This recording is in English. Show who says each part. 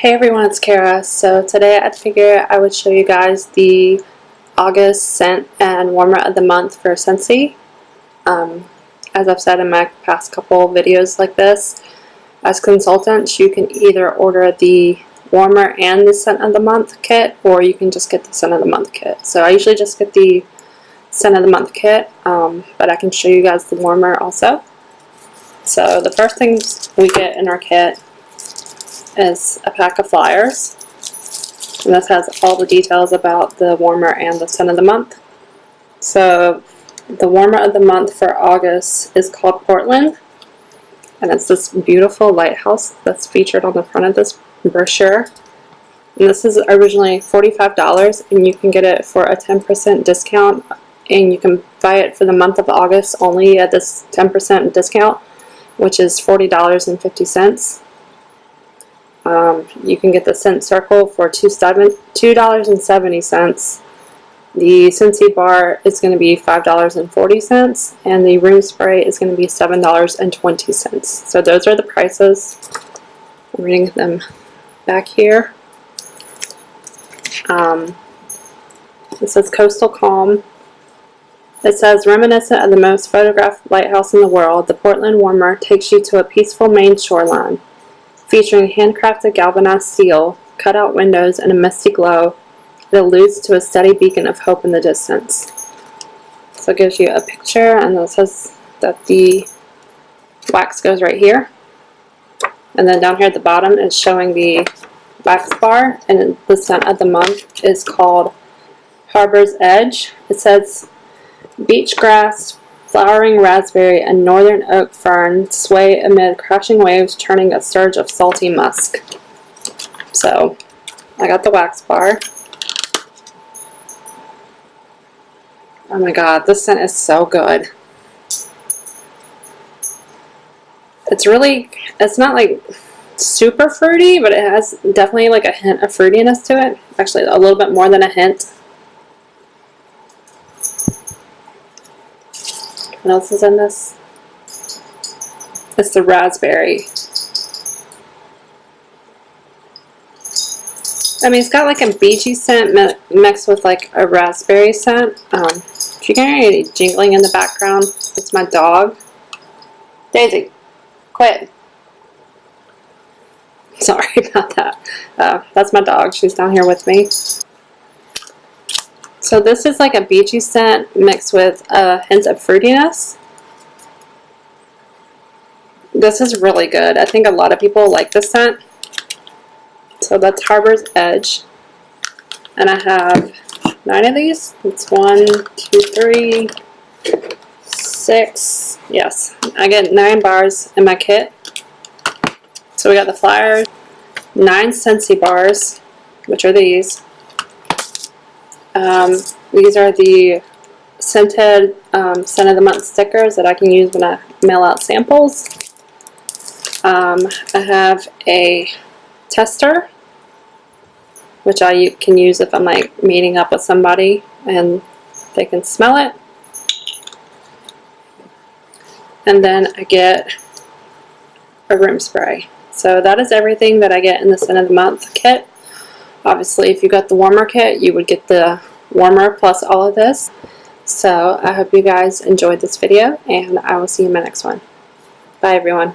Speaker 1: Hey everyone, it's Kara. So today I figured I would show you guys the August scent and warmer of the month for Scentsy. As I've said in my past couple videos like this, as consultants you can either order the warmer and the scent of the month kit, or you can just get the scent of the month kit. So I usually just get the scent of the month kit, but I can show you guys the warmer also. So the first things we get in our kit is a pack of flyers, and this has all the details about the warmer and the scent of the month. So the warmer of the month for August is called Portland, and it's this beautiful lighthouse that's featured on the front of this brochure. And this is originally $45, and you can get it for a 10% discount, and you can buy it for the month of August only at this 10% discount, which is $40.50. You can get the scent circle for $2.70. The Scentsy bar is going to be $5.40, and the room spray is going to be $7.20. So those are the prices. I'm reading them back here. It says Coastal Calm. It says, reminiscent of the most photographed lighthouse in the world, the Portland Warmer takes you to a peaceful Maine shoreline. Featuring handcrafted galvanized steel, cutout windows, and a misty glow, it alludes to a steady beacon of hope in the distance. So it gives you a picture, and it says that the wax goes right here. And then down here at the bottom is showing the wax bar, and the scent of the month is called Harbor's Edge. It says, beach grass, flowering raspberry, and northern oak fern sway amid crashing waves, churning a surge of salty musk. So, I got the wax bar. Oh my god, this scent is so good. It's not like super fruity, but it has definitely like a hint of fruitiness to it. Actually, a little bit more than a hint. What else is in this? It's the raspberry. I mean, it's got like a beachy scent mixed with like a raspberry scent. If you can hear any jingling in the background, it's my dog. Daisy, quit. Sorry about that. That's my dog. She's down here with me. So this is like a beachy scent mixed with a hint of fruitiness. This is really good. I think a lot of people like this scent. So that's Harbor's Edge. And I have 9 of these. It's 1, 2, 3, 6. Yes, I get 9 bars in my kit. So we got the flyers, 9 Scentsy bars, which are these. These are the scented scent of the month stickers that I can use when I mail out samples. I have a tester, which I can use if I'm like meeting up with somebody and they can smell it. And then I get a room spray. So that is everything that I get in the scent of the month kit. Obviously, if you got the warmer kit, you would get the warmer plus all of this. So I hope you guys enjoyed this video, and I will see you in my next one. Bye everyone.